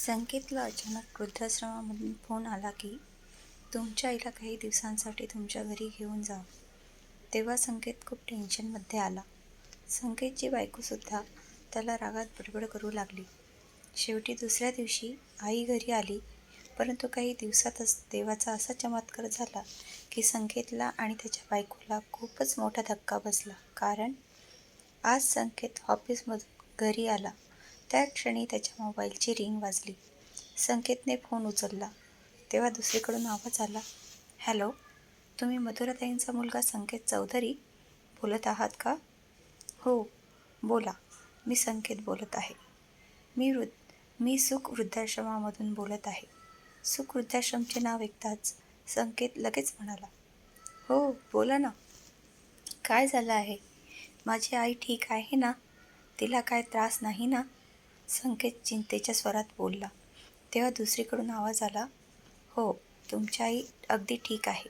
संकेतला अचानक वृद्धाश्रमामधून फोन आला की तुमच्या आईला काही दिवसांसाठी तुमच्या घरी घेऊन जा. तेव्हा संकेत खूप टेन्शनमध्ये आला. संकेतची बायकोसुद्धा त्याला रागात बडबड करू लागली. शेवटी दुसऱ्या दिवशी आई घरी आली, परंतु काही दिवसातच देवाचा असा चमत्कार झाला की संकेतला आणि त्याच्या बायकोला खूपच मोठा धक्का बसला. कारण आज संकेत ऑफिसमधून घरी आला त्या क्षणी त्याच्या मोबाईलची रिंग वाजली. संकेतने फोन उचलला तेव्हा दुसरीकडून आवाज आला, हॅलो, तुम्ही मधुराताईंचा मुलगा संकेत चौधरी बोलत आहात का? हो, बोला, मी संकेत बोलत आहे. मी सुख वृद्धाश्रमामधून बोलत आहे. सुख वृद्धाश्रमचे नाव ऐकताच संकेत लगेच म्हणाला, हो, बोला ना. काय झालं आहे? माझी आई ठीक आहे ना? तिला काय त्रास नाही ना? संकेत चिंतेच्या स्वरात बोलला. तेव्हा दुसरीकडून आवाज आला, हो, तुमची आई अगदी ठीक आहे,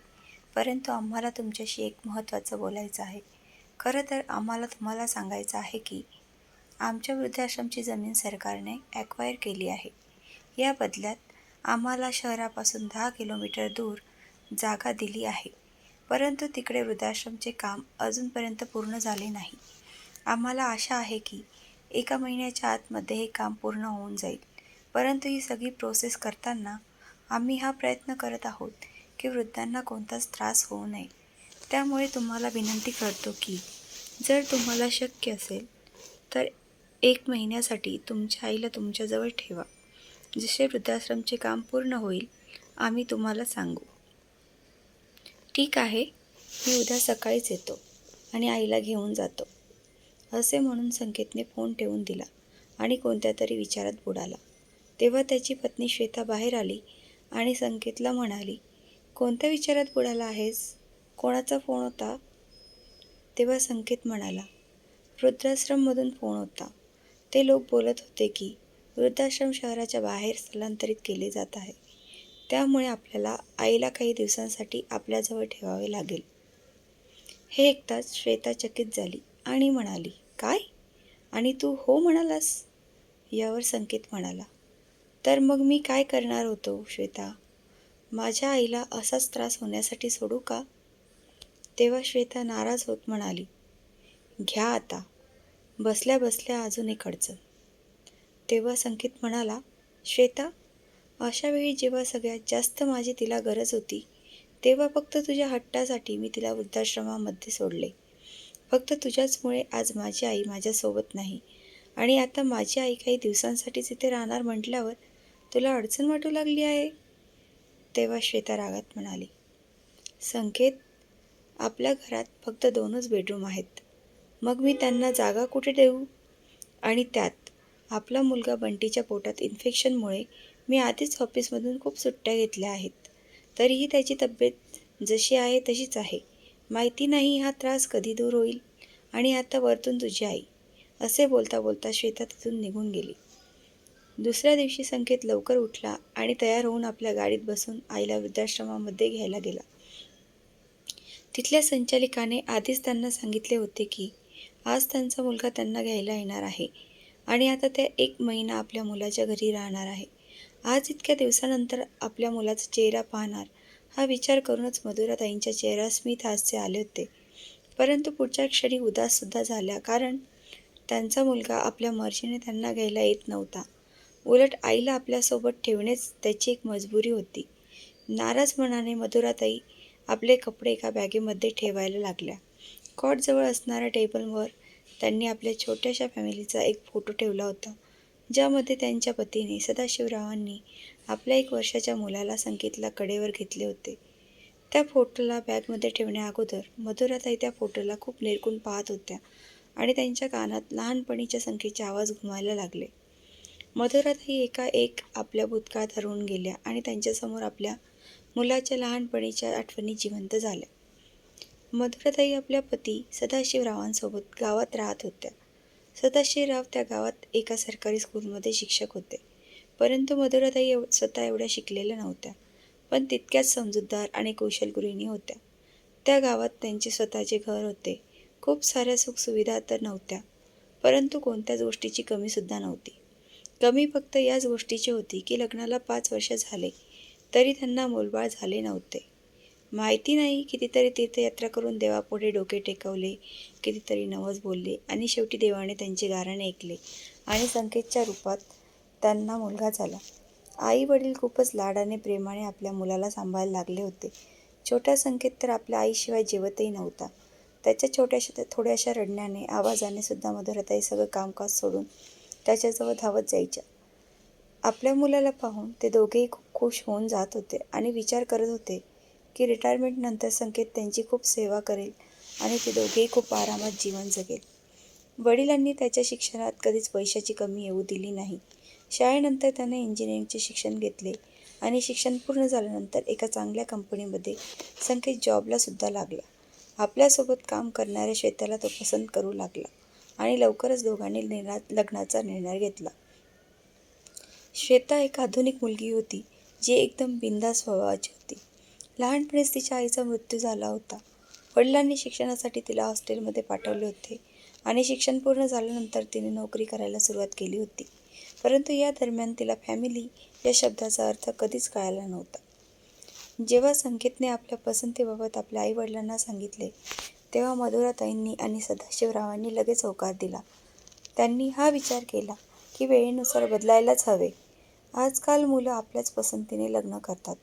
परंतु आम्हाला तुमच्याशी एक महत्त्वाचं बोलायचं आहे. खरं तर आम्हाला तुम्हाला सांगायचं आहे की आमच्या वृद्धाश्रमची जमीन सरकारने ॲक्वायर केली आहे. या बदल्यात आम्हाला शहरापासून 10 किलोमीटर दूर जागा दिली आहे, परंतु तिकडे वृद्धाश्रमचे काम अजूनपर्यंत पूर्ण झाले नाही. आम्हाला आशा आहे की 1 महिन्याच्या आतमध्ये हे काम पूर्ण होऊन जाईल, परंतु ही सगळी प्रोसेस करताना आम्ही हा प्रयत्न करत आहोत की वृद्धांना कोणताच त्रास होऊ नये. त्यामुळे तुम्हाला विनंती करतो की जर तुम्हाला शक्य असेल तर 1 महिन्यासाठी तुमच्या आईला तुमच्याजवळ ठेवा. जसे वृद्धाश्रमचे काम पूर्ण होईल आम्ही तुम्हाला सांगू. ठीक आहे, मी उद्या सकाळीच येतो आणि आईला घेऊन जातो, असे म्हणून संकेतने फोन ठेवून दिला आणि कोणत्या तरी विचारात बुडाला. तेव्हा त्याची पत्नी श्वेता बाहेर आली आणि संकेतला म्हणाली, कोणत्या विचारात बुडाला आहेस? कोणाचा फोन होता? तेव्हा संकेत म्हणाला, वृद्धाश्रममधून फोन होता. ते लोक बोलत होते की वृद्धाश्रम शहराच्या बाहेर स्थलांतरित केले जात आहे. त्यामुळे आपल्याला आईला काही दिवसांसाठी आपल्याजवळ ठेवावे लागेल. हे ऐकताच श्वेता चकित झाली आणि म्हणाली, काय? आणि तू हो म्हणालास? यावर संकेत म्हणाला, तर मग मी काय करणार होतो श्वेता? माझ्या आईला असाच त्रास होण्यासाठी सोडू का? तेव्हा श्वेता नाराज होत म्हणाली, घ्या आता, बसल्या बसल्या अजून एक अडचण. तेव्हा संकेत म्हणाला, श्वेता, अशा वेळी जेव्हा सगळ्यात जास्त माझी तिला गरज होती तेव्हा फक्त तुझ्या हट्टासाठी मी तिला वृद्धाश्रमामध्ये सोडले. फक्त तुझ्याचमुळे आज माझी आई माझ्यासोबत नाही आणि आता माझी आई काही दिवसांसाठीच इथे राहणार म्हटल्यावर तुला अडचण वाटू लागली आहे. तेव्हा श्वेता रागात म्हणाली, संकेत, आपल्या घरात फक्त 2च बेडरूम आहेत. मग मी त्यांना जागा कुठे देऊ? आणि त्यात आपला मुलगा बंटीच्या पोटात इन्फेक्शनमुळे मी आधीच ऑफिसमधून खूप सुट्ट्या घेतल्या आहेत. तरीही त्याची तब्येत जशी आहे तशीच आहे. माहिती नाही हा त्रास कधी दूर होईल. आणि आता वरतून तुझी आई. असे बोलता बोलता श्वेता तिथून निघून गेली. दुसऱ्या दिवशी संकेत लवकर उठला आणि तयार होऊन आपल्या गाडीत बसून आईला वृद्धाश्रमामध्ये घ्यायला गेला. तिथल्या संचालिकाने आधीच त्यांना सांगितले होते की आज त्यांचा मुलगा त्यांना घ्यायला येणार आहे आणि आता त्या 1 महिना आपल्या मुलाच्या घरी राहणार आहे. आज इतक्या दिवसानंतर आपल्या मुलाचा चेहरा पाहणार हा विचार करूनच मधुराताईंच्या चेहऱ्यावर स्मित हास्य आले होते. परंतु पुढच्या क्षणी उदाससुद्धा झाल्या, कारण त्यांचा मुलगा आपल्या मर्जीने त्यांना घ्यायला येत नव्हता. उलट आईला आपल्यासोबत ठेवणेच त्याची एक मजबुरी होती. नाराज मनाने मधुराताई आपले कपडे एका बॅगेमध्ये ठेवायला लागल्या. कॉटजवळ असणाऱ्या टेबलवर त्यांनी आपल्या छोट्याशा फॅमिलीचा एक फोटो ठेवला होता, ज्यामध्ये त्यांच्या पतीने सदाशिवरावांनी आपल्या 1 वर्षाच्या मुलाला संकेतला कडेवर घेतले होते. त्या फोटोला बॅगमध्ये ठेवण्याअगोदर मधुराताई त्या फोटोला खूप निरखून पाहत होत्या आणि त्यांच्या कानात लहानपणीच्या संकेतचे आवाज घुमायला लागले. मधुराताई एकाएक आपल्या भूतकाळात हरवून गेल्या आणि त्यांच्यासमोर आपल्या मुलाच्या लहानपणीच्या आठवणी जिवंत झाल्या. मधुराताई आपल्या पती सदाशिवरावांसोबत गावात राहत होत्या. सदाशिवराव त्या गावात एका सरकारी स्कूलमध्ये शिक्षक होते. परंतु मधुराताई स्वतः एवढ्या शिकलेल्या नव्हत्या, पण तितक्याच समजूतदार आणि कुशल गृहिणी होत्या. त्या गावात त्यांचे स्वतःचे घर होते. खूप साऱ्या सुखसुविधा तर नव्हत्या, परंतु कोणत्याच गोष्टीची कमीसुद्धा नव्हती. कमी फक्त याच गोष्टीची होती की लग्नाला 5 वर्ष झाले तरी त्यांना मूलबाळ झाले नव्हते. माहिती नाही कितीतरी तीर्थयात्रा करून देवापुढे डोके टेकवले, कितीतरी नवस बोलले आणि शेवटी देवाने त्यांचे गाऱ्हाणे ऐकले आणि संकेतच्या रूपात त्यांना मुलगा झाला. आई वडील खूपच लाडाने प्रेमाने आपल्या मुलाला सांभाळायला लागले होते. छोटा संकेत तर आपल्या आईशिवाय जेवतही नव्हता. त्याच्या छोट्याशा थोड्याशा रडण्याने आवाजाने सुद्धा मधुराताई सगळं कामकाज सोडून त्याच्याजवळ धावत जायच्या. आपल्या मुलाला पाहून ते दोघेही खूप खुश होऊन जात होते आणि विचार करत होते की रिटायरमेंटनंतर संकेत त्यांची खूप सेवा करेल आणि ते दोघेही खूप आरामात जीवन जगेल. वडिलांनी त्याच्या शिक्षणात कधीच पैशाची कमी येऊ दिली नाही. शाळेनंतर त्याने इंजिनिअरिंगचे शिक्षण घेतले आणि शिक्षण पूर्ण झाल्यानंतर एका चांगल्या कंपनीमध्ये संकेत जॉबला सुद्धा लागला. आपल्यासोबत काम करणाऱ्या श्वेताला तो पसंत करू लागला आणि लवकरच दोघांनी लग्नाचा निर्णय घेतला. श्वेता एक आधुनिक मुलगी होती जी एकदम बिनधास्त स्वभावाची होती. लहानपणीच तिच्या आईचा मृत्यू झाला होता. वडिलांनी शिक्षणासाठी तिला हॉस्टेलमध्ये पाठवले होते आणि शिक्षण पूर्ण झाल्यानंतर तिने नोकरी करायला सुरुवात केली होती. परंतु या दरम्यान तिला फॅमिली या शब्दाचा अर्थ कधीच कळाला नव्हता. जेव्हा संकेतने आपल्या पसंतीबाबत आपल्या आईवडिलांना सांगितले तेव्हा मधुराताईंनी आणि सदाशिवरावांनी लगेच होकार दिला. त्यांनी हा विचार केला की वेळेनुसार बदलायलाच हवे. आजकाल मुलं आपल्याच पसंतीने लग्न करतात.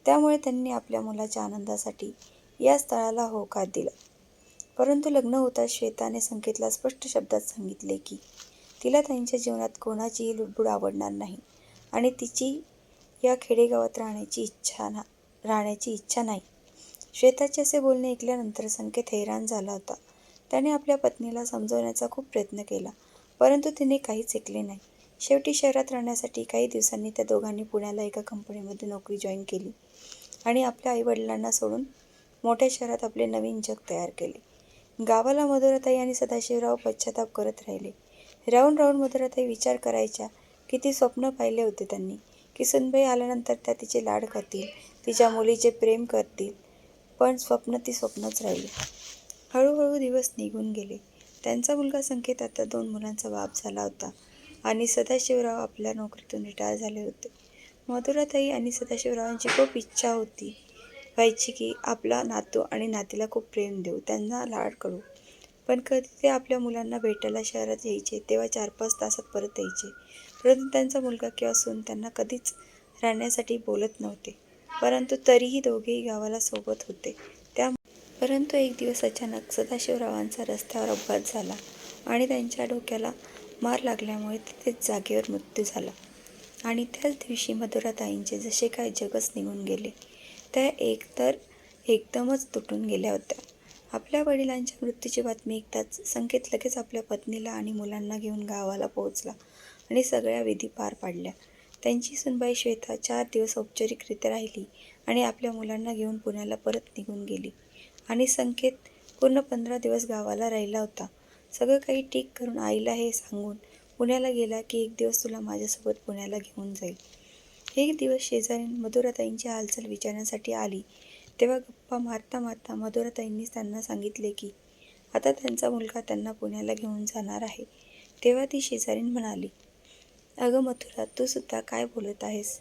त्यामुळे त्यांनी आपल्या मुलाच्या आनंदासाठी या स्थळाला होकार दिला. परंतु लग्न होताच श्वेताने संकेतला स्पष्ट शब्दात सांगितले की तिला त्यांच्या जीवनात कोणाचीही लुडबुड आवडणार नाही आणि तिची या खेडेगावात राहण्याची इच्छा नाही. श्वेताचे असे बोलणे ऐकल्यानंतर संकेत हैराण झाला होता. त्याने आपल्या पत्नीला समजवण्याचा खूप प्रयत्न केला, परंतु तिने काहीच ऐकले नाही. शेवटी शहरात राहण्यासाठी काही दिवसांनी त्या दोघांनी पुण्याला एका कंपनीमध्ये नोकरी जॉईन केली आणि आपल्या आईवडिलांना सोडून मोठ्या शहरात आपले नवीन जग तयार केले. गावाला मधुराताई आणि सदाशिवराव पश्चाताप करत राहिले. राहून राहून मधुराताई विचार करायच्या किती स्वप्न पाहिले होते त्यांनी की सुनबाई आल्यानंतर त्या तिचे लाड करतील, तिच्या मुलीचे प्रेम करतील, पण स्वप्न ती स्वप्नच राहिली. हळूहळू दिवस निघून गेले. त्यांचा मुलगा संकेत आता 2 मुलांचा बाप झाला होता आणि सदाशिवराव आपल्या नोकरीतून रिटायर झाले होते. मधुराताई आणि सदाशिवरावांची खूप इच्छा व्हायची की आपला नातू आणि नातीला खूप प्रेम देऊ, त्यांना लाड करू. पण कधी ते आपल्या मुलांना भेटायला शहरात यायचे तेव्हा 4-5 तासात परत यायचे. परंतु त्यांचा मुलगा किंवा सून त्यांना कधीच राहण्यासाठी बोलत नव्हते. परंतु तरीही दोघेही गावाला सोबत होते. परंतु एक दिवस अचानक सदाशिवरावांचा रस्त्यावर अपघात झाला आणि त्यांच्या डोक्याला मार लागल्यामुळे तिथेच जागेवर मृत्यू झाला. आणि त्याच दिवशी मधुराताईंचे जसे काय जगच निघून गेले. त्या एकदमच तुटून गेल्या होत्या. आपल्या वडिलांच्या मृत्यूची बातमी ऐकताच संकेत लगेच आपल्या पत्नीला आणि मुलांना घेऊन गावाला पोहोचला आणि सगळ्या विधी पार पाडल्या. त्यांची सुनबाई श्वेता 4 दिवस औपचारिकरित्या राहिली आणि आपल्या मुलांना घेऊन पुण्याला परत निघून गेली आणि संकेत पूर्ण 15 दिवस गावाला राहिला होता. सगळं काही ठीक करून आईला हे सांगून पुण्याला गेला की एक दिवस तुला माझ्यासोबत पुण्याला घेऊन जाईल. एक दिवस शेजारीण मधुराताईंची हालचाल विचारण्यासाठी आली तेव्हा गप्पा मारता मारता मधुराताईंनी त्यांना सांगितले की आता त्यांचा मुलगा त्यांना पुण्याला घेऊन जाणार आहे. तेव्हा ती शेजारीण म्हणाली, अगं मथुरा, तू सुद्धा काय बोलत आहेस?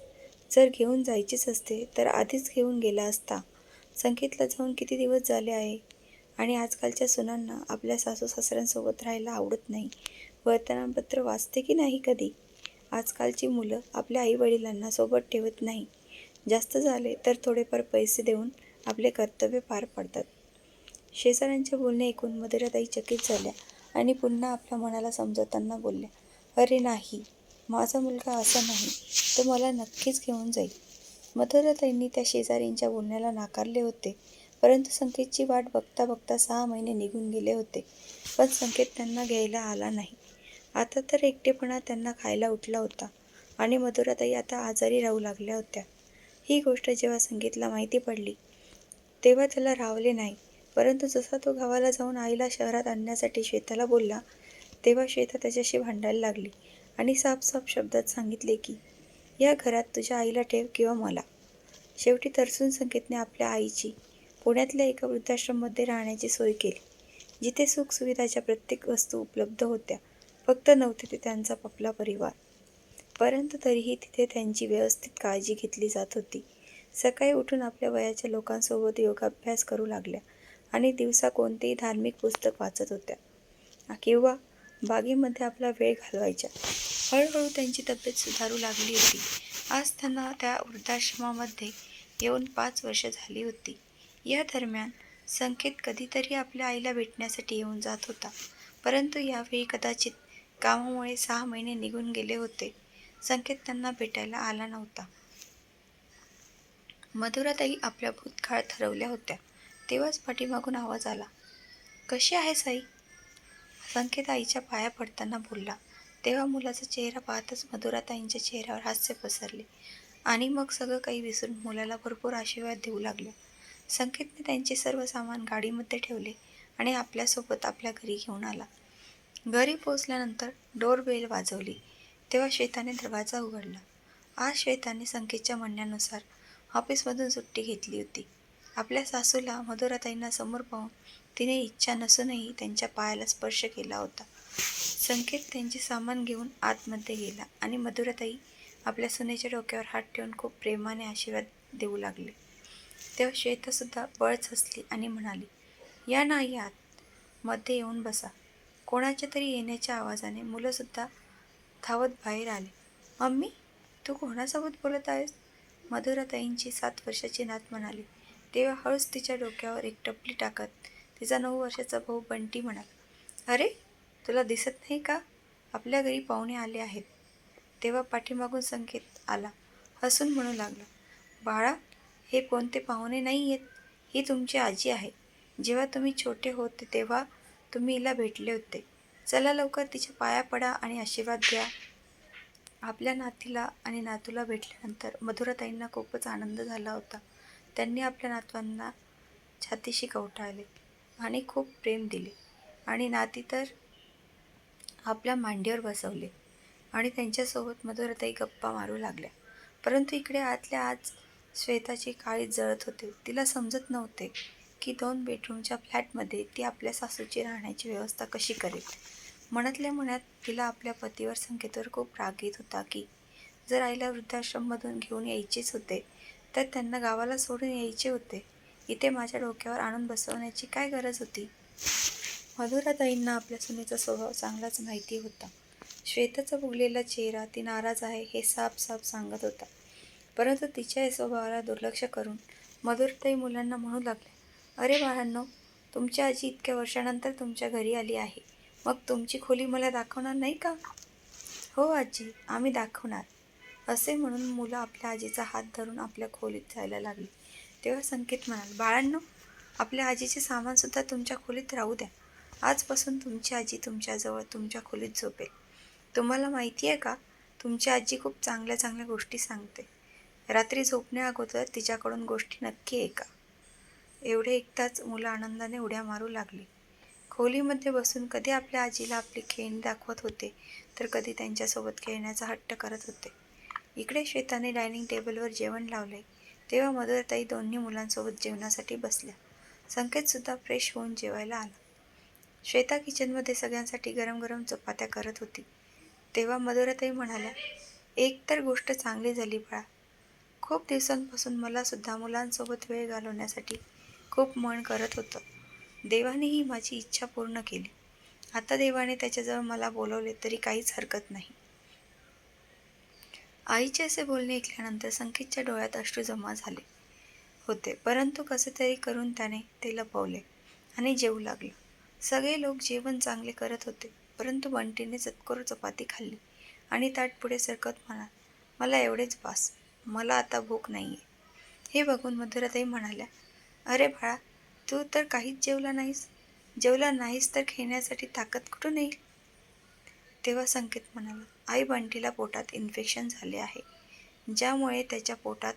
जर घेऊन जायचीच असते तर आधीच घेऊन गेला असता. संकेतला जाऊन किती दिवस झाले आहे आणि आजकालच्या सुनांना आपल्या सासू सासऱ्यांसोबत राहायला आवडत नाही. वर्तमानपत्र वाचते की नाही कधी? आजकालची मुलं आपल्या आईवडिलांना सोबत ठेवत नाही. जास्त झाले तर थोडेफार पैसे देऊन आपले कर्तव्य पार पाडतात. शेजाऱ्यांचे बोलणे ऐकून मधुराताई चकित झाल्या आणि पुन्हा आपल्या मनाला समजवताना बोलल्या, अरे नाही, माझा मुलगा असा नाही, तो मला नक्कीच घेऊन जाईल. मधुराताईंनी त्या शेजारींच्या बोलण्याला नाकारले होते, परंतु संकेतची वाट बघता बघता 6 महिने निघून गेले होते, पण संकेत त्यांना घ्यायला आला नाही. आता तर एकटेपणा त्यांना खायला उठला होता आणि मधुराताई आता आजारी राहू लागल्या होत्या. ही गोष्ट जेव्हा संकेतला माहिती पडली तेव्हा त्याला राहवले नाही, परंतु जसा तो गावाला जाऊन आईला शहरात आणण्यासाठी श्वेताला बोलला तेव्हा श्वेता त्याच्याशी भांडायला लागली आणि साफ शब्दात सांगितले की या घरात तुझ्या आईला ठेव किंवा मला. शेवटी तरसून संकेतने आपल्या आईची पुण्यातल्या एका वृद्धाश्रममध्ये राहण्याची सोय केली, जिथे सुखसुविधाच्या प्रत्येक वस्तू उपलब्ध होत्या. फक्त नव्हते ते त्यांचा आपला परिवार. परंतु तरीही तिथे त्यांची व्यवस्थित काळजी घेतली जात होती. सकाळी उठून आपल्या वयाच्या लोकांसोबत योगाभ्यास करू लागल्या आणि दिवसा कोणतेही धार्मिक पुस्तक वाचत होत्या किंवा बागेमध्ये आपला वेळ घालवायच्या. हळूहळू त्यांची तब्येत सुधारू लागली होती. आज त्यांना त्या वृद्धाश्रमामध्ये येऊन 5 वर्ष झाली होती. या दरम्यान संकेत कधीतरी आपल्या आईला भेटण्यासाठी येऊन जात होता. परंतु यावेळी कदाचित कामामुळे 6 महिने निघून गेले होते. संकेत त्यांना भेटायला आला नव्हता. मधुराताई आपल्या भूतकाळात हरवल्या होत्या. तेव्हाच पाठीमागून आवाज आला, "कशी आहेस आई?" संकेत आईच्या पाया पडताना बोलला. तेव्हा मुलाचा चेहरा पाहताच मधुराताईंच्या चेहऱ्यावर हास्य पसरले आणि मग सगळं काही विसरून मुलाला भरपूर आशीर्वाद देऊ लागल्या. संकेतने त्यांचे सर्व सामान गाडीमध्ये ठेवले आणि आपल्यासोबत आपल्या घरी घेऊन आला. घरी पोहोचल्यानंतर डोरबेल वाजवली. तेव्हा श्वेताने दरवाजा उघडला. आज श्वेताने संकेतच्या म्हणण्यानुसार ऑफिसमधून सुट्टी घेतली होती. आपल्या सासूला मधुराताईंना समोर पाहून तिने इच्छा नसूनही त्यांच्या पायाला स्पर्श केला होता. संकेत त्यांचे सामान घेऊन आतमध्ये गेला आणि मधुराताई आपल्या सुनेच्या डोक्यावर हात ठेवून खूप प्रेमाने आशीर्वाद देऊ लागले. तेव्हा श्वेतासुद्धा बळच हसली आणि म्हणाली, "या ना आई आत, मध्ये येऊन बसा." कोणाच्या तरी येण्याच्या आवाजाने मुलंसुद्धा धावत बाहेर आले. "मम्मी, तू कोणासोबत बोलत आहेस?" मधुराताईंची 7 वर्षाची नात म्हणाली. तेव्हा हळूच तिच्या डोक्यावर एक टपली टाकत तिचा 9 वर्षाचा भाऊ बंटी म्हणाला, "अरे, तुला दिसत नाही का? आपल्या घरी पाहुणे आले आहेत." तेव्हा पाठीमागून संकेत आला. हसून म्हणू लागला, "बाळा, हे कोणते पाहुणे नाही आहेत. ही तुमची आजी आहे. जेव्हा तुम्ही छोटे होते तेव्हा तुम्ही हिला भेटले होते. चला लवकर तिच्या पाया पडा आणि आशीर्वाद घ्या." आपल्या नातीला आणि नातूला भेटल्यानंतर मधुराताईंना खूपच आनंद झाला होता. त्यांनी आपल्या नातवांना छातीशी कवटाळले आणि खूप प्रेम दिले आणि नाती तर आपल्या मांडीवर बसवले आणि त्यांच्यासोबत मधुराताई गप्पा मारू लागल्या. परंतु इकडे आतल्या आत श्वेताची काळीज जळत होते. तिला समजत नव्हते की 2 बेडरूमच्या फ्लॅटमध्ये ती आपल्या सासूची राहण्याची व्यवस्था कशी करेल. मनातल्या मनात तिला आपल्या पतीवर संकेतवर खूप राग येत होता की जर आईला वृद्धाश्रममधून घेऊन यायचेच होते तर त्यांना गावाला सोडून यायचे होते. इथे माझ्या डोक्यावर आणून बसवण्याची काय गरज होती. मधुराताईंना आपल्या सुनेचा स्वभाव चांगलाच माहिती होता. श्वेताचा फुगलेला चेहरा ती नाराज आहे हे साफ साफ सांगत होता. परंतु तिच्या या स्वभावाला दुर्लक्ष करून मधुराताई मुलांना म्हणू लागल्या, "अरे बाळांनो, तुमची आजी इतक्या वर्षानंतर तुमच्या घरी आली आहे. मग तुमची खोली मला दाखवणार नाही का?" "हो आजी, आम्ही दाखवणार." असे म्हणून मुलं आपल्या आजीचा हात धरून आपल्या खोलीत जायला लागली. तेव्हा संकेत म्हणाला, "बाळांनो, आपल्या आजीचे सामानसुद्धा तुमच्या खोलीत राहू द्या. आजपासून तुमची आजी तुमच्याजवळ तुमच्या खोलीत झोपेल. तुम्हाला माहिती आहे का, तुमची आजी खूप चांगल्या चांगल्या गोष्टी सांगते. रात्री झोपण्याअगोदर तिच्याकडून गोष्टी नक्की ऐका." एवढे ऐकताच मुलं आनंदाने उड्या मारू लागली. खोलीमध्ये बसून कधी आपल्या आजीला आपली खेळणी दाखवत होते तर कधी त्यांच्यासोबत खेळण्याचा हट्ट करत होते. इकडे श्वेताने डायनिंग टेबलवर जेवण लावले. तेव्हा मधुराताई दोन्ही मुलांसोबत जेवणासाठी बसल्या. संकेतसुद्धा फ्रेश होऊन जेवायला आला. श्वेता किचनमध्ये सगळ्यांसाठी गरम गरम चपात्या करत होती. तेव्हा मधुराताई म्हणाल्या, "एक तर गोष्ट चांगली झाली बाळा. खूप दिवसांपासून मला सुद्धा मुलांसोबत वेळ घालवण्यासाठी खूप मन करत होतं. देवानेही माझी इच्छा पूर्ण केली. आता देवाने त्याच्याजवळ मला बोलवले तरी काहीच हरकत नाही." आईचे असे बोलणे ऐकल्यानंतर संकेतच्या डोळ्यात अश्रू जमा झाले होते. परंतु कसे तरी करून त्याने ते लपवले आणि जेवू लागला. सगळे लोक जेवण चांगले करत होते. परंतु बंटीने चतकोर चपाती खाल्ली आणि ताट पुढे सरकत म्हणाला, "मला एवढेच बास. मला आता भूक नाहीये." हे बघून मधुराताई म्हणाल्या, "अरे बाळा, तू तर काहीच जेवला नाहीस तर खेळण्यासाठी ताकद कुठून येईल?" तेव्हा संकेत म्हणाला, "आई, बंटीला पोटात इन्फेक्शन झाले आहे, ज्यामुळे त्याच्या पोटात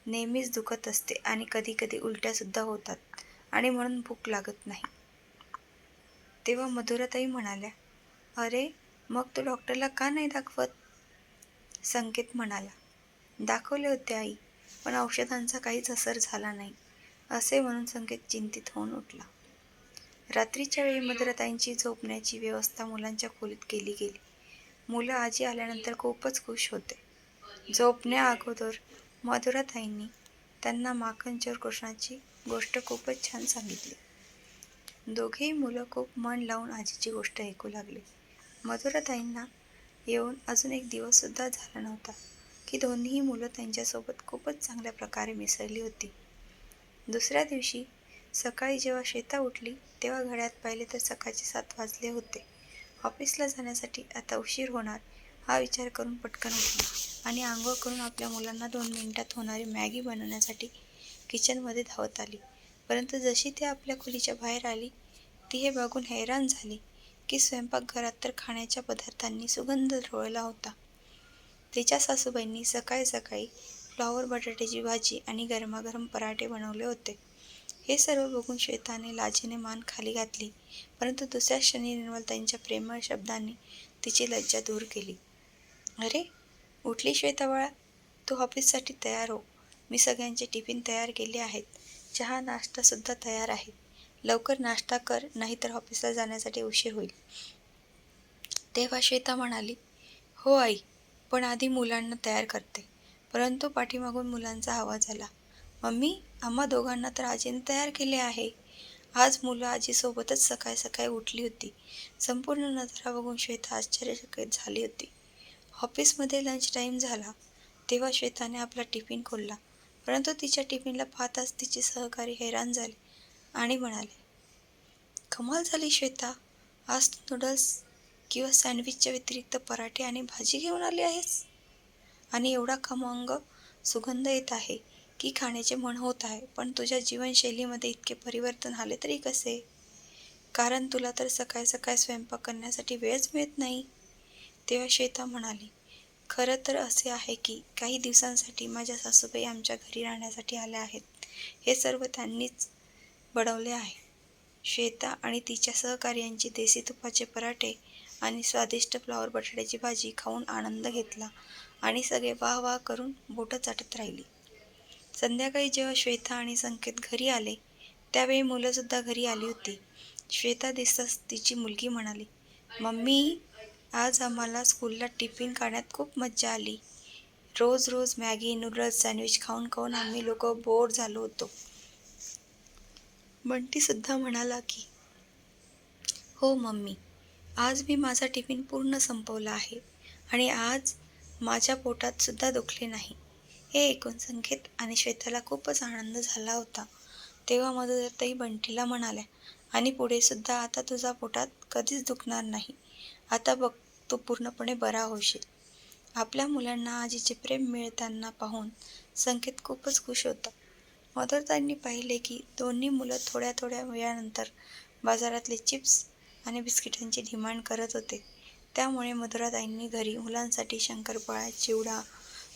नेहमीच दुखत असते आणि कधी कधी उलट्यासुद्धा होतात आणि म्हणून भूक लागत नाही." तेव्हा मधुराताई म्हणाल्या, "अरे, मग तू डॉक्टरला का नाही दाखवत?" संकेत म्हणाला, "दाखवले होते आई, पण औषधांचा काहीच असर झाला नाही." असे म्हणून संकेत चिंतित होऊन उठला. रात्रीच्या वेळी मधुराताईंची झोपण्याची व्यवस्था मुलांच्या खोलीत केली गेली. मुलं आजी आल्यानंतर खूपच खुश होते. झोपण्या अगोदर मधुराताईंनी त्यांना माखनचोर कृष्णाची गोष्ट खूपच छान सांगितली. दोघेही मुलं खूप मन लावून आजीची गोष्ट ऐकू लागली. मधुराताईंना येऊन अजून एक दिवससुद्धा झाला नव्हता की दोन्हीही मुलं त्यांच्यासोबत खूपच चांगल्या प्रकारे मिसळली होती. दुसऱ्या दिवशी सकाळी जेव्हा श्वेता उठली तेव्हा घड्याळात पाहिले तर सकाळचे 7 वाजले होते. ऑफिसला जाण्यासाठी आता उशीर होणार हा विचार करून पटकन उठली आणि आंघोळ करून आपल्या मुलांना 2 मिनिटात होणारी मॅगी बनवण्यासाठी किचनमध्ये धावत आली. परंतु जशी ती आपल्या खोलीच्या बाहेर आली ती हे बघून हैराण झाली की स्वयंपाकघरात तर खाण्याच्या पदार्थांनी सुगंध दरवळला होता. तिच्या सासूबाईंनी सकाळी सकाळी फ्लॉवर बटाट्याची भाजी आणि गरमागरम पराठे बनवले होते. हे सर्व बघून श्वेताने लाजेने मान खाली घातली, परंतु दुसऱ्याच क्षणी निर्मलताईंच्या प्रेमळ शब्दांनी तिची लज्जा दूर केली. अरे, उठली श्वेता बाळा, तू ऑफिससाठी तयार हो. मी सगळ्यांचे टिफिन तयार केले आहेत. चहा नाश्तासुद्धा तयार आहे. लवकर नाश्ता कर, नाहीतर ऑफिसला जाण्यासाठी उशीर होईल. तेव्हा श्वेता म्हणाली, हो आई, पण आधी मुलांना तयार करते. परंतु पाठीमागून मुलांचा आवाज आला, मम्मी, आम्हा दोघांना तर आजीने तयार केले आहे. आज मुलं आजीसोबतच सकाळी सकाळी उठली होती. संपूर्ण नजारा बघून श्वेता आश्चर्यचकित झाली होती. ऑफिसमध्ये लंच टाईम झाला तेव्हा श्वेताने आपला टिफिन खोलला, परंतु तिच्या टिफिनला पाहताच तिचे सहकारी हैराण झाले आणि म्हणाले, कमाल झाली श्वेता, आज तू नूडल्स किंवा सँडविचच्या व्यतिरिक्त पराठे आणि भाजी घेऊन आली आहेस आणि एवढा खमंग सुगंध येत आहे की खाण्याचे मन होत आहे. पण तुझ्या जीवनशैलीमध्ये इतके परिवर्तन आले तरी कसे? कारण तुला तर सकाळी सकाळी स्वयंपाक करण्यासाठी वेळच मिळत नाही. तेव्हा श्वेता म्हणाली, खरं तर असे आहे की काही दिवसांसाठी माझ्या सासूबाई आमच्या घरी राहण्यासाठी आल्या आहेत. हे सर्व त्यांनीच बनवले आहे. श्वेता आणि तिच्या सहकार्यांची देसी तुपाचे पराठे आणि स्वादिष्ट फ्लॉवर बटाट्याची भाजी खाऊन आनंद घेतला आणि सगळे वाह वाह करून बोटं चाटत राहिली. संध्याकाळी जेव्हा श्वेता आणि संकेत घरी आले त्यावेळी मुलंसुद्धा घरी आली होती. श्वेता दिसताच तिची मुलगी म्हणाली, मम्मी, आज आम्हाला स्कूलला टिफिन काढण्यात खूप मज्जा आली. रोज रोज मॅगी, नूडल्स, सँडविच खाऊन खाऊन आम्ही लोक बोर झालो होतो. बंटीसुद्धा म्हणाला की, हो मम्मी, आज मी माझा टिफिन पूर्ण संपवला आहे आणि आज माझ्या पोटात सुद्धा दुखले नाही. हे ऐकून संकेत आणि श्वेताला खूपच आनंद झाला होता. तेव्हा मधुराताई बंटीला म्हणाल्या, आणि पुढे सुद्धा आता तुझ्या पोटात कधीच दुखणार नाही. आता बघ, तू पूर्णपणे बरा होशील. आपल्या मुलांना आजीचे प्रेम मिळताना पाहून संकेत खूपच खुश होता. मधुराताईंनी पाहिले की दोन्ही मुलं थोड्या थोड्या वेळानंतर बाजारातले चिप्स आणि बिस्किटांची डिमांड करत होते. त्यामुळे मधुराताईंनी घरी मुलांसाठी शंकरपाळ्या, चिवडा,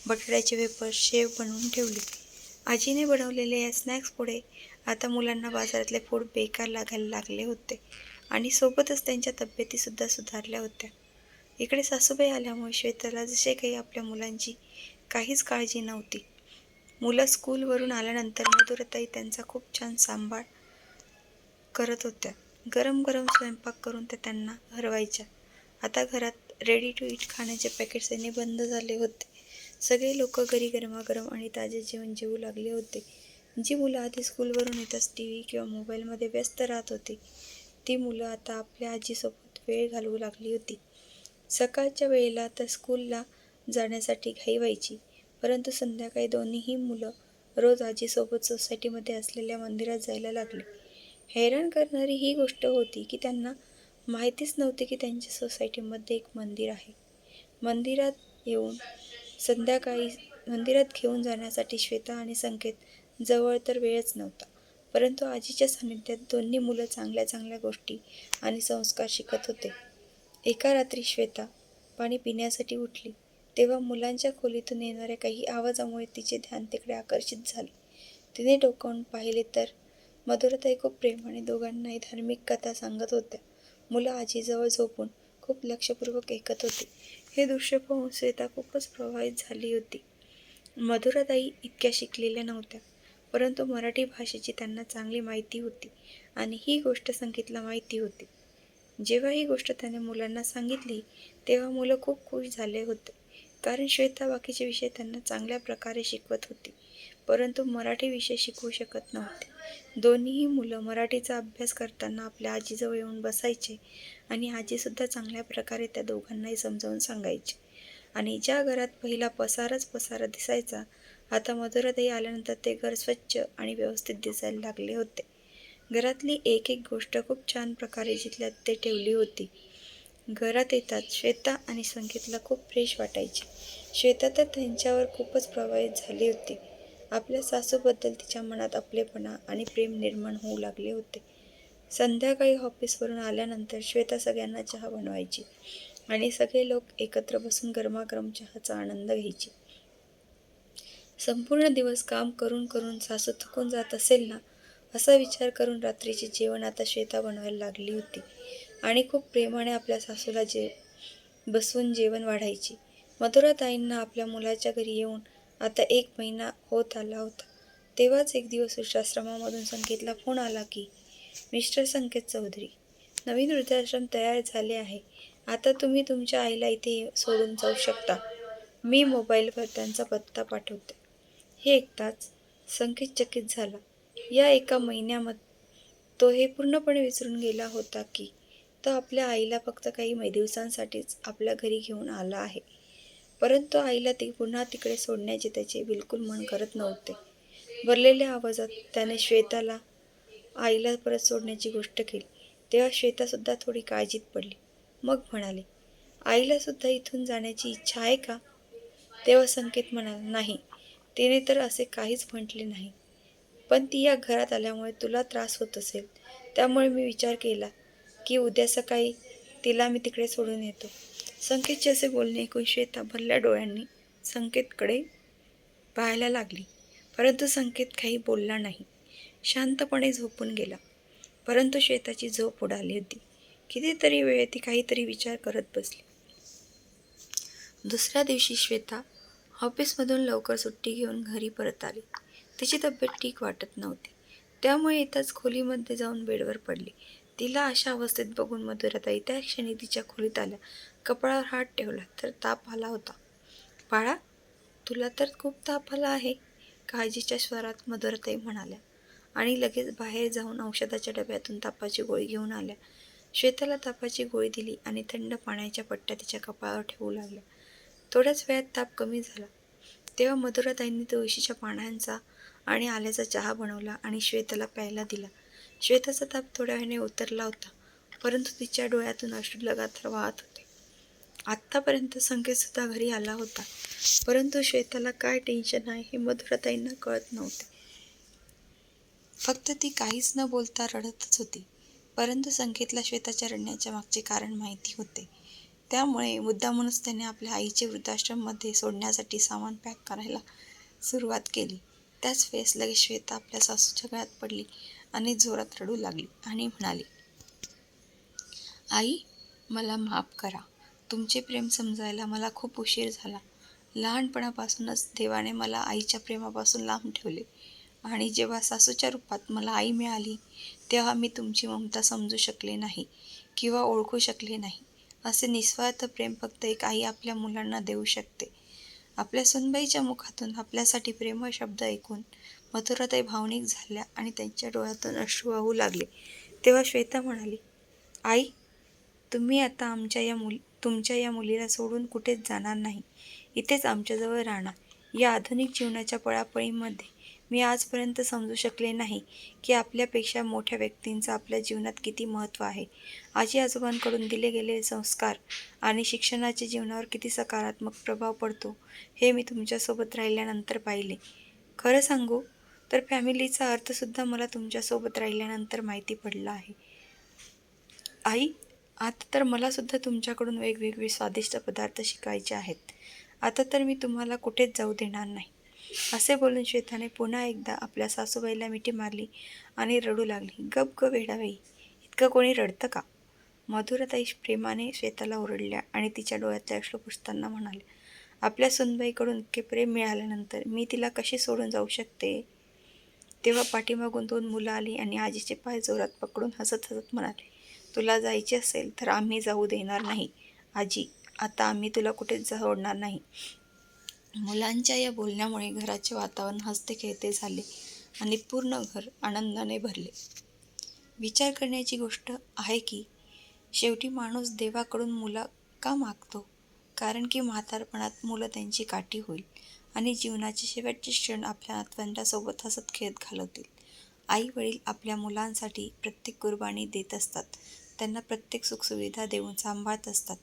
बटाट्याचे वेफर्स, शेव बनवून ठेवले. आजीने बनवलेले या स्नॅक्स पुढे आता मुलांना बाजारातले फूड बेकार लागायला लागले होते आणि सोबतच त्यांच्या तब्येतीसुद्धा सुधारल्या होत्या. इकडे सासूबाई आल्यामुळे श्वेताला जसे काही आपल्या मुलांची काहीच काळजी नव्हती. मुलं स्कूलवरून आल्यानंतर मधुराताई त्यांचा खूप छान सांभाळ करत होत्या. गरम गरम स्वयंपाक करून त्या त्यांना भरवायच्या. आता घरात रेडी टू ईट खाण्याचे पॅकेट्स येणे बंद झाले होते. सगळे लोक घरी गरमागरम आणि ताजे जेवण जेवू लागले होते. जी मुलं आधी स्कूलवरून येताच TV किंवा मोबाईलमध्ये व्यस्त राहत होती, ती मुलं आता आपल्या आजीसोबत वेळ घालवू लागली होती. सकाळच्या वेळेला तर स्कूलला जाण्यासाठी घाई व्हायची, परंतु संध्याकाळी दोन्हीही मुलं रोज आजीसोबत सोसायटीमध्ये असलेल्या मंदिरात जायला लागली. हैराण करणारी ही गोष्ट होती की त्यांना माहितीच नव्हते की त्यांच्या सोसायटीमध्ये एक मंदिर आहे. मंदिरात येऊन संध्याकाळी मंदिरात घेऊन जाण्यासाठी श्वेता आणि संकेत जवळ तर वेळच नव्हता. परंतु आजीच्या सानिध्यात दोन्ही मुलं चांगल्या चांगल्या गोष्टी आणि संस्कार शिकत होते. एका रात्री श्वेता पाणी पिण्यासाठी उठली तेव्हा मुलांच्या खोलीतून येणाऱ्या काही आवाजामुळे तिचे ध्यान तिकडे आकर्षित झाले. तिने डोकावून पाहिले तर मधुराताई खूप प्रेमाने दोघांनाही धार्मिक कथा सांगत होत्या. मुलं आजीजवळ झोपून खूप लक्षपूर्वक ऐकत होती. हे दृश्य पाहून श्वेता खूपच प्रभावित झाली होती. मधुराताई इतक्या शिकलेल्या नव्हत्या, परंतु मराठी भाषेची त्यांना चांगली माहिती होती आणि ही गोष्ट संकेतला माहिती होती. जेव्हा ही गोष्ट त्याने मुलांना सांगितली तेव्हा मुलं खूप खुश झाले होते, कारण श्वेता बाकीचे विषय त्यांना चांगल्या प्रकारे शिकवत होती, परंतु मराठी विषय शिकवू शकत नव्हते. दोन्हीही मुलं मराठीचा अभ्यास करताना आपल्या आजीजवळ येऊन बसायचे आणि आजीसुद्धा चांगल्या प्रकारे त्या दोघांनाही समजावून सांगायची. आणि ज्या घरात पहिला पसारच पसारा दिसायचा, आता मधुराताई आल्यानंतर ते घर स्वच्छ आणि व्यवस्थित दिसायला लागले होते. घरातली एक एक गोष्ट खूप छान प्रकारे जिथल्या ते ठेवली होती. घरात येताच श्वेता आणि संकेतला खूप फ्रेश वाटायचे. श्वेता तर त्यांच्यावर खूपच प्रभावित झाली होती. आपल्या सासूबद्दल तिच्या मनात आपलेपणा आणि प्रेम निर्माण होऊ लागले होते. संध्याकाळी ऑफिसवरून आल्यानंतर श्वेता सगळ्यांना चहा बनवायची आणि सगळे लोक एकत्र बसून गरमागरम चहाचा आनंद घ्यायचे. संपूर्ण दिवस काम करून करून सासू थकून जात असेल ना, असा विचार करून रात्रीचे जेवण आता श्वेता बनवायला लागली होती आणि खूप प्रेमाने आपल्या सासूला बसवून जेवण वाढायची. मधुराताईंना आपल्या मुलाच्या घरी येऊन आता 1 महिना होत आला होता. तेव्हाच एक दिवस वृद्धाश्रमामधून संकेतला फोन आला की, मिस्टर संकेत चौधरी, नवीन वृद्धाश्रम तयार झाले आहे. आता तुम्ही तुमच्या आईला इथे सोडून जाऊ शकता. मी मोबाईलवर त्यांचा पत्ता पाठवते. हे ऐकताच संकेत चकित झाला. या एका महिन्यामध्ये तो हे पूर्णपणे विसरून गेला होता की तो आपल्या आईला फक्त काही दिवसांसाठीच आपल्या घरी घेऊन आला आहे. परंतु आईला पुन्हा तिकडे सोडण्याचे त्याचे बिलकुल मन करत नव्हते. भरलेल्या आवाजात त्याने श्वेताला आईला परत सोडण्याची गोष्ट केली. तेव्हा श्वेतासुद्धा थोडी काळजीत पडली. मग म्हणाले, आईला सुद्धा इथून जाण्याची इच्छा आहे का? तेव्हा संकेत म्हणाला, नाही, तिने तर असे काहीच म्हटले नाही. पण ती या घरात आल्यामुळे तुला त्रास होत असेल, त्यामुळे मी विचार केला की उद्या सकाळी तिला मी तिकडे सोडून येतो. संकेतचे असे बोलणे ऐकून श्वेता भरल्या डोळ्यांनी संकेतकडे पाहायला लागली. परंतु संकेत काही बोलला नाही. शांतपणे झोपून गेला. परंतु श्वेताची झोप उडाली होती. कितीतरी वेळ ती काहीतरी विचार करत बसली. दुसऱ्या दिवशी श्वेता ऑफिसमधून लवकर सुट्टी घेऊन घरी परत आली. तिची तब्येत ठीक वाटत नव्हती. त्यामुळे येताच खोलीमध्ये जाऊन बेडवर पडली. तिला अशा अवस्थेत बघून मधुराताई त्या क्षणी तिच्या खोलीत आल्या. कपाळावर हात ठेवला तर ताप आला होता. बाळा, तुला तर खूप ताप आला आहे, काळजीच्या स्वरात मधुराताई म्हणाल्या आणि लगेच बाहेर जाऊन औषधाच्या डब्यातून तापाची गोळी घेऊन आल्या. श्वेताला तापाची गोळी दिली आणि थंड पाण्याच्या पट्ट्या तिच्या कपाळावर ठेवू लागल्या. थोड्याच वेळात ताप कमी झाला. तेव्हा मधुराताईंनी तुळशीच्या पानांचा आणि आल्याचा चहा बनवला आणि श्वेताला प्यायला दिला. श्वेताचा ताप थोड्या वेळाने उतरला होता, परंतु तिच्या डोळ्यातून अश्रू लगातार वाहत होते. आत्तापर्यंत संकेतसुद्धा घरी आला होता, परंतु श्वेताला काय टेन्शन आहे हे मधुराताईंना कळत नव्हते. फक्त ती काहीच न बोलता रडतच होती. परंतु संकेतला श्वेताच्या रडण्याच्या मागचे कारण माहिती होते. त्यामुळे मुद्दामूनच त्याने आपल्या आईचे वृद्धाश्रममध्ये सोडण्यासाठी सामान पॅक करायला सुरुवात केली. त्याच वेळेस लगेच श्वेता आपल्या सासूच्या गळ्यात पडली आणि जोरात रडू लागली आणि म्हणाली, आई, मला माफ करा. तुमचे प्रेम समजायला मला खूप उशीर झाला. लहानपणापासूनच देवाने मला आईच्या प्रेमापासून लांब ठेवले आणि जेव्हा सासूच्या रूपात मला आई मिळाली, तेव्हा मी तुमची ममता समजू शकले नाही किंवा ओळखू शकले नाही. असे निस्वार्थ प्रेम फक्त एक आई आपल्या मुलांना देऊ शकते. आपल्या सुनबाईच्या मुखातून आपल्यासाठी प्रेमळ शब्द ऐकून मधुराताई भावनिक झाल्या आणि त्यांच्या डोळ्यातून अश्रू वाहू लागले. तेव्हा श्वेता म्हणाली, आई, तुम्ही आता तुमच्या या मुलीला सोडून कुठेच जाणार नाही. इथेच आमच्याजवळ राहणार. या आधुनिक जीवनाच्या पळापळीमध्ये मी आजपर्यंत समजू शकले नाही की आपल्यापेक्षा मोठ्या व्यक्तींचं आपल्या जीवनात किती महत्त्व आहे. आजी आजोबांकडून दिले गेलेले संस्कार आणि शिक्षणाचे जीवनावर किती सकारात्मक प्रभाव पडतो हे मी तुमच्यासोबत राहिल्यानंतर पाहिले. खरं सांगू तर फॅमिलीचा अर्थसुद्धा मला तुमच्यासोबत राहिल्यानंतर माहिती पडला आहे. आई, आता तर मलासुद्धा तुमच्याकडून वेगवेगळे स्वादिष्ट पदार्थ शिकायचे आहेत. आता तर मी तुम्हाला कुठेच जाऊ देणार नाही. असे बोलून श्वेताने पुन्हा एकदा आपल्या सासूबाईला मिठी मारली आणि रडू लागली. गप ग वेडाबाई, इतकं कोणी रडतं का? मधुराताई प्रेमाने श्वेताला ओरडल्या आणि तिच्या डोळ्यातले अश्रू पुसताना म्हणाल्या, आपल्या सुनबाईकडून इतके प्रेम मिळाल्यानंतर मी तिला कशी सोडून जाऊ शकते? तेव्हा पाठीमागून 2 मुलं आली आणि आजीचे पाय जोरात पकडून हसत हसत म्हणाले, तुला जायचे असेल तर आम्ही जाऊ देणार नाही. आजी, आता आम्ही तुला कुठेच सोडणार नाही. मुलांच्या या बोलण्यामुळे घराचे वातावरण हसते खेळते झाले आणि पूर्ण घर आनंदाने भरले. विचार करण्याची गोष्ट आहे की शेवटी माणूस देवाकडून मुलं का मागतो? कारण की म्हातारपणात मुलं त्यांची काठी होईल आणि जीवनाचे शेवटचे क्षण आपल्या नातवंडासोबत हसत खेळत घालवतील. आई वडील आपल्या मुलांसाठी प्रत्येक कुर्बानी देत असतात. त्यांना प्रत्येक सुखसुविधा देऊन सांभाळत असतात.